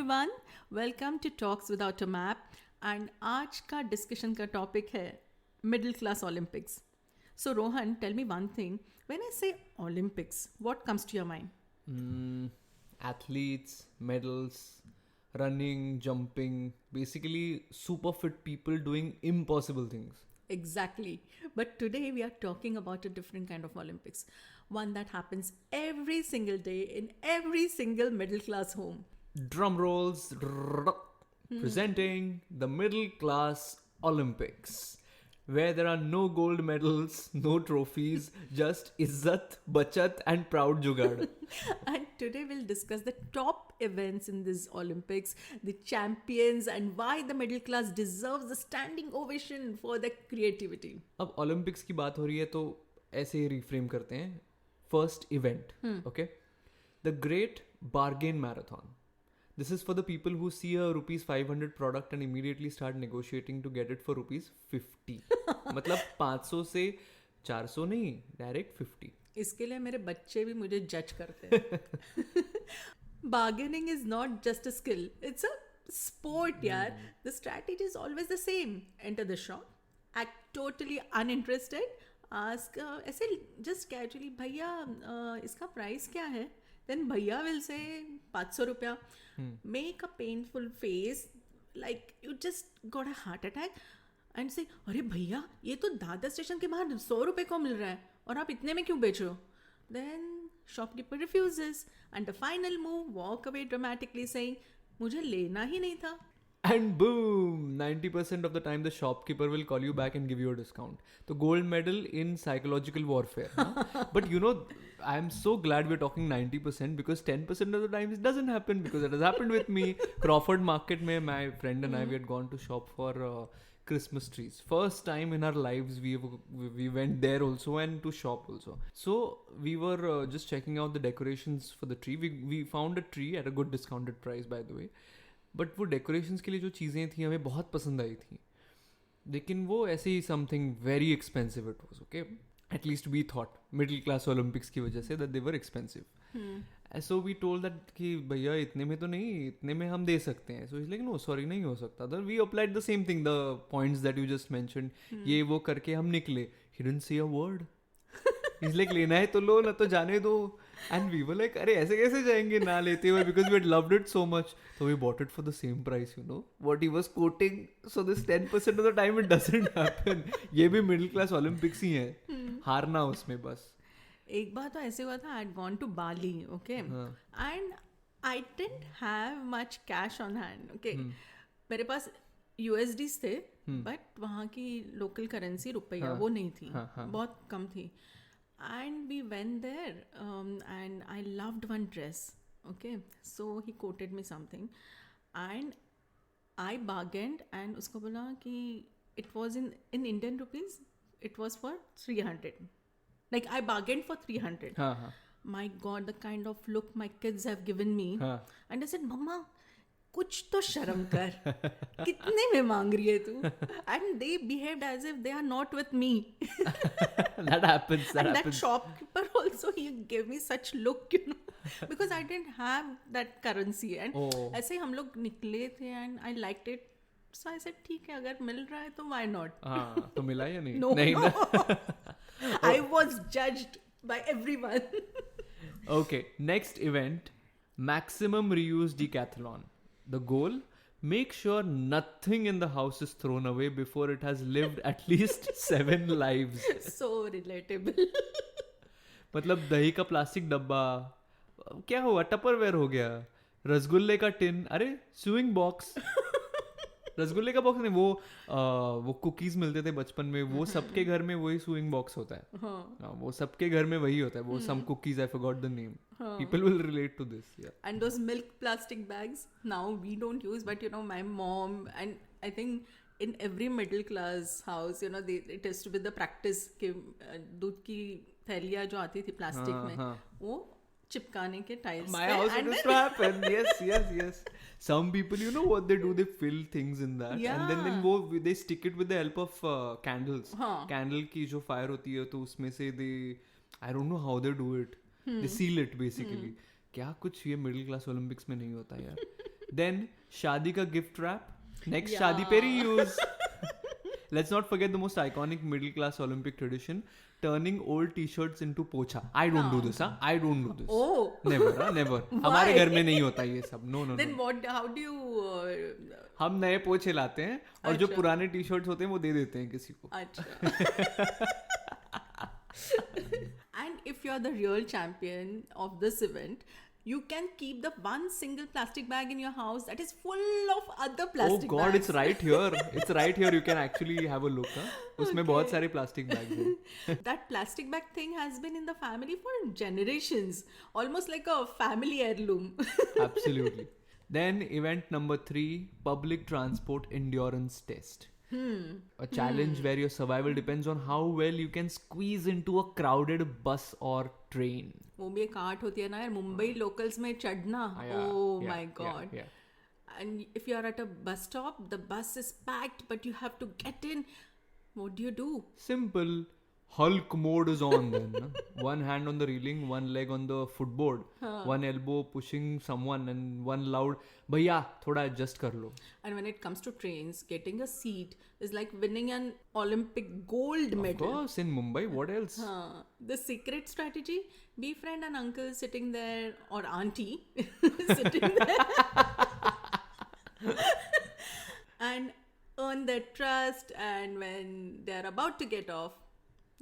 Everyone, welcome to talks without a map and आज का discussion का टॉपिक है middle class Olympics. So Rohan, tell me one thing. When I say Olympics, what comes to your mind? Athletes, medals, running, jumping, basically super fit people doing impossible things. Exactly. But today we are talking about a different kind of Olympics. One that happens every single day in every single middle class home. Drum rolls, presenting the middle class Olympics, where there are no gold medals, no trophies, just izzat, bachat, and proud jugad. And today we'll discuss the top events in this Olympics, the champions, and why the middle class deserves a standing ovation for their creativity. अब Olympics की बात हो रही है तो ऐसे ही reframe करते हैं. First event, okay, the great bargain marathon. This is for the people who see a rupees 500 product and immediately start negotiating to get it for rupees 50. मतलब 500 से 400 नहीं, डायरेक्ट 50. इसके लिए मेरे बच्चे भी मुझे जज करते हैं. Bargaining is not just a skill, it's a sport, यार. The strategy is always the same. Enter the shop, act totally uninterested, ask ऐसे just casually, भैया इसका प्राइस क्या है? Then भैया will say 500 रुपया. Make a painful face like you just got a heart attack and say, अरे भैया ये तो दादर स्टेशन के बाहर 100 रुपये को मिल रहा है और आप इतने में क्यों बेच रहे हो? Then shopkeeper refuses and the final move, walk away dramatically saying, मुझे लेना ही नहीं था. And boom, 90% of the time the shopkeeper will call you back and give you a discount. The gold medal in psychological warfare. Huh? But you know, I'm so glad we're talking 90% because 10% of the time it doesn't happen because it has happened with me. Crawford Market mein my friend and I, we had gone to shop for Christmas trees. First time in our lives we went there also and to shop also. So we were just checking out the decorations for the tree. We found a tree at a good discounted price, by the way. But वो decorations के लिए जो चीज़ें थी हमें बहुत पसंद आई थी, लेकिन वो ऐसे ही something very expensive it was. Okay, at least we thought middle class Olympics की वजह से that they were expensive. So we told that कि भैया इतने में तो नहीं, इतने में हम दे सकते हैं. सो लाइक नो सॉरी, नहीं हो सकता. That we applied the same thing, the points that you just mentioned. ये वो करके हम निकले. He didn't say a word. इसलिए लेना है तो लो, ना तो जाने दो. And we were like, अरे ऐसे कैसे जाएंगे ना लेते हुए, because we had loved it so much. So we bought it for the same price, you know. What he was quoting. So this 10% of the time it doesn't happen. ये भी middle class Olympics ही है. हारना उसमें बस. एक बार तो ऐसे हुआ था, I had gone to Bali, okay, and I didn't have much cash on hand, okay. मेरे पास USDs थे, but वहाँ की local currency रुपया वो नहीं थी, बहुत कम थी. And we went there and I loved one dress, okay, so he quoted me something and I bargained and उसको बोला कि it was in Indian rupees, it was for 300. Like I bargained for 300. My God, the kind of look my kids have given me. And I said, Mama, कुछ तो शर्म कर. कितने में मांग रही है तू? And they behaved as if they are not with me. That happens. And that shopkeeper also, he gave me such look, you know, because I didn't have that currency. And ऐसे ही हम लोग निकले थे and I liked it. So I said, ठीक है, अगर मिल रहा है तो why not? हाँ, तो मिला या नहीं? No, नहीं no. ना. I was judged by everyone. Okay, next event, maximum reuse decathlon. The goal, make sure nothing in the house is thrown away before it has lived at least 7 lives. So relatable. मतलब दही का plastic डब्बा क्या हुआ, Tupperware हो गया. रसगुल्ले का टिन, अरे स्विंग बॉक्स. रसगुल्ले का बॉक्स नहीं, वो कुकीज मिलते थे बचपन में, वो सबके घर में वही स्विंग बॉक्स होता है. वो सबके घर में वही होता है. वो some cookies, I forgot the name. People will relate to this. Yeah. And those milk plastic bags now we don't use, but you know my mom and I think in every middle class house, you know, it has to be the practice कि दूध की थैलियाँ जो आती थी plastic में, वो चिपकाने के tiles. My house used to happen. Yes. Some people, you know what they do? They fill things in that, and then they stick it with the help of candles. Candle की जो fire होती है तो उसमें से I don't know how they do it. They seal it basically. क्या कुछ ये मिडिल क्लास ओलंपिक्स में नहीं होता यार. Then शादी का gift wrap. Next Yeah. शादी पे reuse. Let's not forget the most iconic middle class Olympic tradition, turning old t-shirts into pocha. I don't do this, huh? I don't do this. Oh. Never, huh? Never. हमारे घर में नहीं होता ये सब. No, no, Then no. what? How do you? हम नए पोछे लाते हैं और जो अच्छा. पुराने टी-शर्ट्स होते हैं वो दे देते हैं किसी को. अच्छा. And if you are the real champion of this event, you can keep the one single plastic bag in your house that is full of other Oh plastic God, bags. it's right here. It's right here. You can actually have a look. Huh? उसमें बहुत सारे plastic bags हैं. That plastic bag thing has been in the family for generations, almost like a family heirloom. Absolutely. Then event number 3, public transport endurance test. A challenge where your survival depends on how well you can squeeze into a crowded bus or train. वो भी एक art होती है ना यार, Mumbai locals में चढ़ना. Oh my God. Yeah. And if you are at a bus stop, the bus is packed, but you have to get in. What do? Simple. Hulk mode is on then. Na? One hand on the railing, one leg on the footboard, one elbow pushing someone, and one loud, "Bhaiya, thoda adjust kar lo." And when it comes to trains, getting a seat is like winning an Olympic gold Of medal. course, in Mumbai, what else? The secret strategy: befriend an uncle sitting there or auntie sitting there, and earn their trust. And when they are about to get off,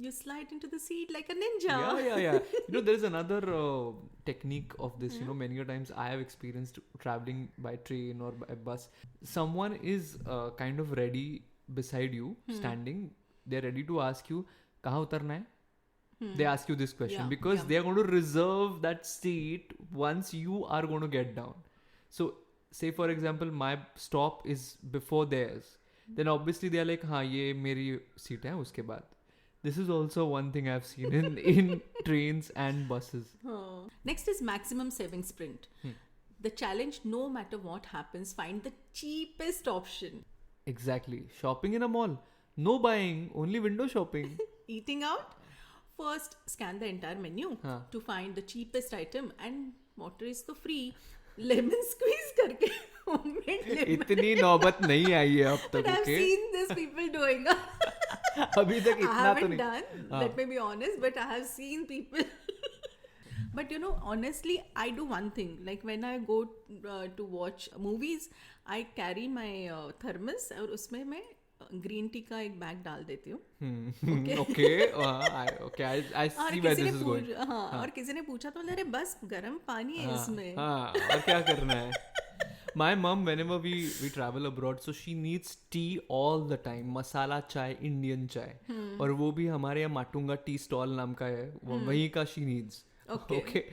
you slide into the seat like a ninja. Yeah. You know, there is another technique of this. You know, many a times I have experienced traveling by train or by bus. Someone is kind of ready beside you, standing. They're ready to ask you, "Kahan utarna hai?" They ask you this question because they are going to reserve that seat once you are going to get down. So, say for example, my stop is before theirs. Then obviously they are like, "हाँ, ये मेरी seat है." उसके बाद. This is also one thing I've seen in trains and buses. Next is maximum saving sprint. The challenge: no matter what happens, find the cheapest option. Exactly. Shopping in a mall. No buying, only window shopping. Eating out? First, scan the entire menu to find the cheapest item, and water is so free. Lemon squeeze करके homemade lemon. इतनी नौबत नहीं आई है अब तक. But I've Okay. seen this people doing. अभी तक I इतना तो haven't नहीं. done. Let me be honest, but I have seen people. But you know, honestly, I do one thing. Like when I go to watch movies, I carry my thermos और उसमें मैं green tea का एक bag डाल देती हूँ. Okay. I और see where किसी this ने is going. और किसी ने पूछा तो अरे बस गर्म पानी है इसमें. हाँ, और क्या करना है? My mom, whenever we travel abroad, so she needs tea all the time. मसाला चाय, Indian चाय. और वो भी हमारे यहाँ माटुंगा टी स्टॉल नाम का है. वहीं का she needs. Okay.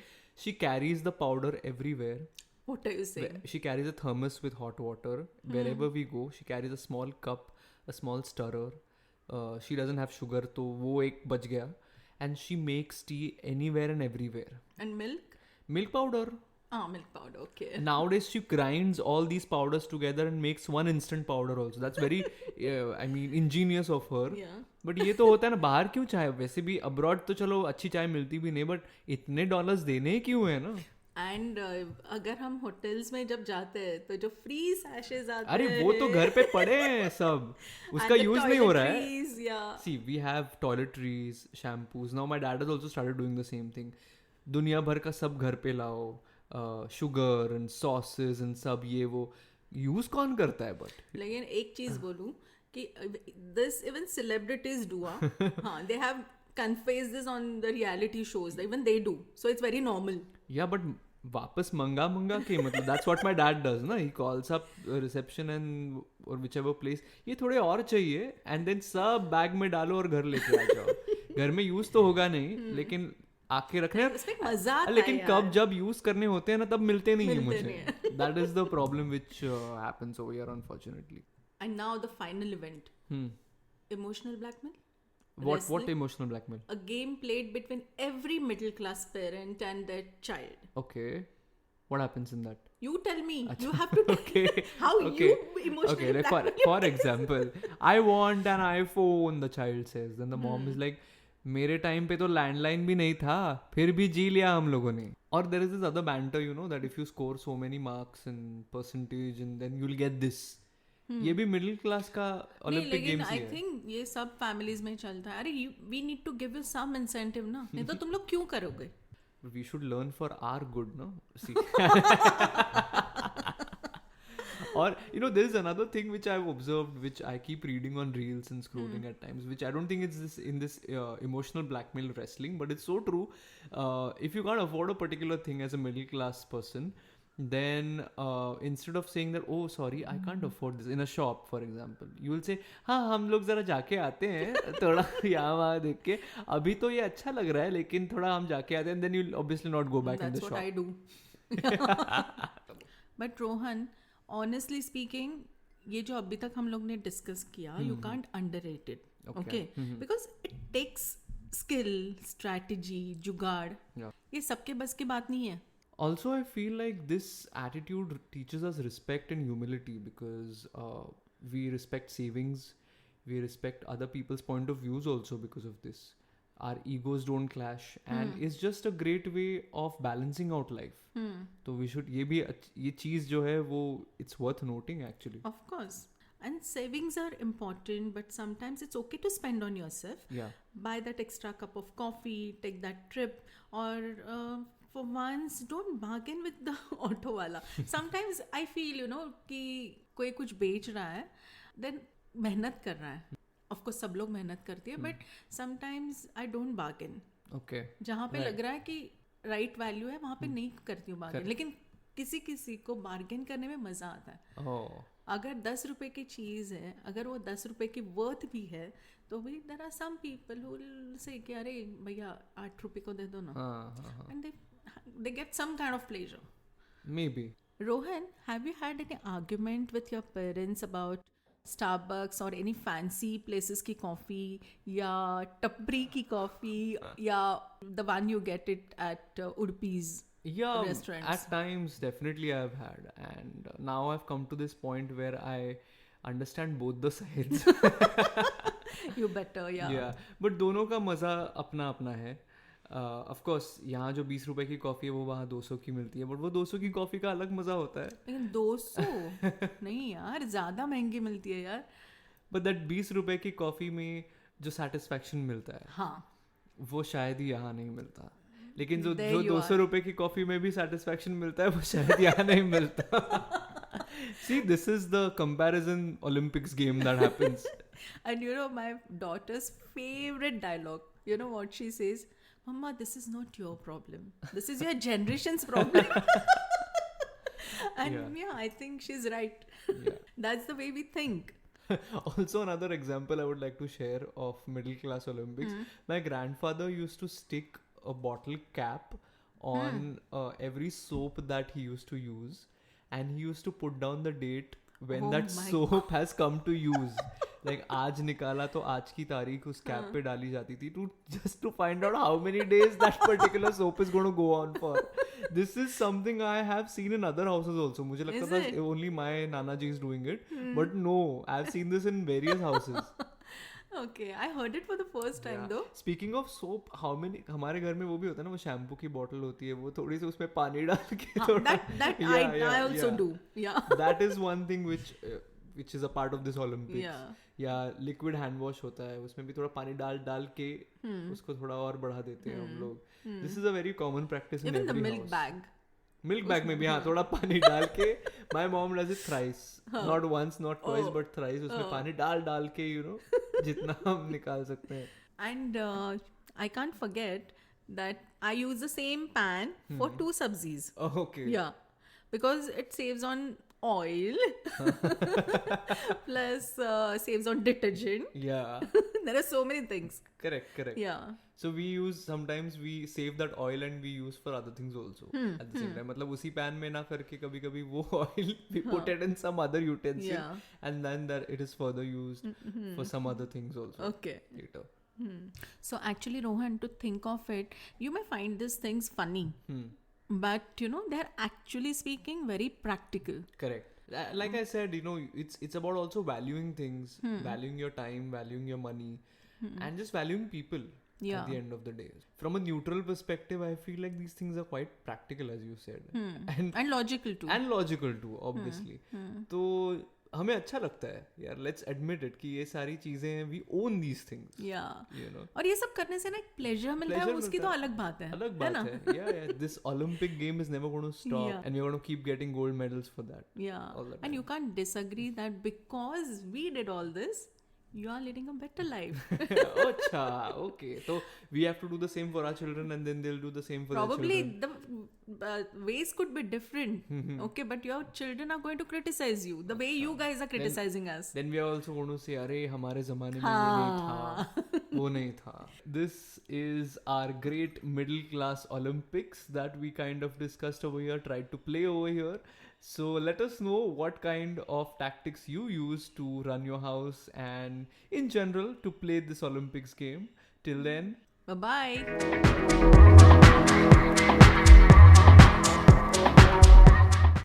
She carries the powder everywhere. What are you saying? She carries a thermos with hot water. Wherever we go, she carries a small cup, a small stirrer. She doesn't have sugar, तो वो एक बच गया. And she makes tea anywhere and everywhere. And milk? Milk powder. Milk powder. Okay. Nowadays she grinds all these powders together and makes one instant powder also. That's very ingenious of her. Yeah. But ये तो होता है ना, बाहर क्यों चाय? वैसे भी अब्रॉड तो चलो अच्छी चाय मिलती भी नहीं, बट इतने डॉलर्स देने क्यों है ना? एंड अगर हम होटल्स में जब जाते हैं तो जो फ्री सैशेज आते हैं, अरे वो तो घर पे पड़े हैं सब, उसका यूज नहीं हो रहा है. See, we have toiletries, shampoos. Now my dad has also started doing the same thing. दुनिया भर का सब घर पे लाओ, शुगर एंड सॉसेस एंड सब, ये वो यूज कौन करता है? बट लेकिन एक चीज बोलूं कि दिस इवन सेलिब्रिटीज डू. हाँ, they have confessed this on the reality shows. Even they do. So it's very normal. Yeah, but वापस मंगा के मतलब that's what my dad does ना. He calls up reception and or whichever place, ये थोड़े और चाहिए, and then सब बैग में डालो और घर लेके आ जाओ. घर में यूज तो होगा नहीं, लेकिन आके रखने उसमें मजा आता है. लेकिन कब जब यूज करने होते हैं ना, तब मिलते नहीं है मुझे. That is the problem which happens over here, unfortunately. And now the final event. Emotional blackmail. What emotional blackmail? A game played between every middle class parent and their child. Okay. What happens in that? You tell me. You have to tell how Okay. you emotionally Like blackmail. for example, I want an iPhone, the child says. Then the mom is like, मेरे time पे तो landline भी नहीं था, फिर भी जी लिया हम लोगों ने. और there is this other banter, you know, that if you score so many marks and percentage and then you will get this. ये भी मिडिल क्लास का नहीं, ओलंपिक लेकिन गेम्स ही आई है. थिंक ये सब फैमिलीज में चलता है. अरे we need to give you some incentive ना, नहीं तो तुम लोग क्यों करोगे? We should learn for our good, no? See. Or, you know, there is another thing which I've observed, which I keep reading on reels and scrolling at times, which I don't think it's in this emotional blackmail wrestling, but it's so true. If you can't afford a particular thing as a middle class person, then instead of saying that, oh sorry, I can't afford this, in a shop for example, you will say, हाँ हम लोग जरा जाके आते हैं थोड़ा यहाँ वहाँ देख के, अभी तो ये अच्छा लग रहा है लेकिन थोड़ा हम जाके आते हैं, and then you'll obviously not go back in the That's shop. what I do. But Rohan, honestly speaking, ये जो अभी तक हम लोग ने डिस्कस किया, you can't underrate it. Okay? Because it takes skill, strategy, जुगाड़. Yeah. ये सबके बस की बात नहीं है. Also, I feel like this attitude teaches us respect and humility, because we respect savings, we respect other people's point of views also because of this. Our egos don't clash, and it's just a great way of balancing out life. तो we should ये चीज़ जो है वो it's worth noting actually. Of course. And savings are important, but sometimes it's okay to spend on yourself. Yeah. Buy that extra cup of coffee, take that trip, or for once don't bargain with the auto wala. Sometimes I feel, you know, कि कोई कुछ बेच रहा है, then मेहनत कर रहा है. Of course सब लोग मेहनत करती है, but sometimes I don't bargain. Okay. जहाँ पे लग रहा है कि right value है वहाँ पे नहीं करती हूँ bargain. लेकिन किसी को bargain करने में मज़ा आता है. Oh. अगर 10 रुपए की चीज़ है, अगर वो 10 रुपए की वर्थ भी है, तो भी there are some people who will say कि अरे भैया 8 रुपए को दे दो ना, and they get some kind of pleasure. Maybe. Rohan, have you had any argument with your parents about Starbucks or any fancy places की coffee, या टपरी की coffee, या the one you get it at Udupi's restaurants? At times definitely I've had, and now I've come to this point where I understand both the sides. You better, yeah. But दोनों का मज़ा अपना अपना है. Of course यहाँ जो 20 रुपए की कॉफ़ी है वो वहाँ 200 की मिलती है, बट वो 200 की कॉफ़ी का अलग मज़ा होता है. लेकिन 200 नहीं यार, ज़्यादा महंगी मिलती है यार. बट दैट 20 रुपए की कॉफ़ी में जो सेटिस्फैक्शन मिलता है, हाँ, वो शायद ही यहाँ नहीं मिलता. लेकिन जो There you 200 रुपए की कॉफ़ी में भी सेटिस्फैक्शन मिलता है, वो शायद यहाँ नहीं मिलता. See, this is the comparison Olympics game that happens. And you know my daughter's favorite dialogue, you know what she says? Mama, this is not your problem. This is your generation's problem. And yeah, I think she's right. Yeah. That's the way we think. Also, another example I would like to share of middle class Olympics. My grandfather used to stick a bottle cap on every soap that he used to use, and he used to put down the date when that soap has come to use. Like आज निकाला तो आज की तारीख उस cap पे डाली जाती थी, to just to find out how many days that particular soap is going to go on for. This is something I have seen in other houses also. मुझे लगता था only my Nana ji is doing it, but no, I've seen this in various houses. Okay, I heard it for the first time though. Speaking of soap, how many हमारे घर में वो भी होता है ना, वो शैम्पू की बोतल होती है, वो थोड़ी सी उसमें पानी डाल के थोड़ा. That I also do. Yeah. That is one thing which is a part of this Olympics. Yeah. या लिक्विड हैंड वॉश होता है, उसमें भी थोड़ा पानी डाल के उसको थोड़ा और बढ़ा देते हैं हम लोग. This is a very common practice in every house. Milk bag में भी हाँ थोड़ा पानी डाल के. My mom does it thrice, not once not twice but thrice. उसमें पानी डाल के यू नो जितना हम निकाल सकते हैं. And I can't forget that I use the same pan for 2 sabzis. Okay. या because it saves on oil plus saves on detergent. Yeah. There are so many things. Correct. Yeah. So sometimes we save that oil and we use for other things also at the same time. मतलब उसी pan में ना करके कभी-कभी वो oil we put it in some other utensil, and then that it is further used for some other things also. Okay. Later. So actually, Rohan, to think of it, you may find these things funny. But you know, they're actually speaking very practical. Correct. Like I said, you know, it's about also valuing things, valuing your time, valuing your money, and just valuing people. Yeah. at the end of the day. From a neutral perspective, I feel like these things are quite practical, as you said. And logical too. And logical too, obviously. तो हमें अच्छा लगता है यार, let's admit it कि ये सारी चीजें we own these things, Yeah. You know. और ये सब करने से ना एक प्लेजर मिलता है, उसकी तो अलग बात है. अलग बात है. Yeah, this Olympic game is never going to stop, Yeah. and we're going to keep getting gold medals for that. Yeah. all the And you can't disagree that because we did all this, you are leading a better life. Acha, okay. So we have to do the same for our children, and then they'll do the same for Probably their children. the ways could be different. Okay, but your children are going to criticize you the way you guys are criticizing us. Then we are also going to say, अरे हमारे ज़माने में ये नहीं था, वो नहीं था. This is our great middle class Olympics that we kind of discussed over here, tried to play over here. So let us know what kind of tactics you use to run your house and in general to play this Olympics game. Till then, Bye-bye.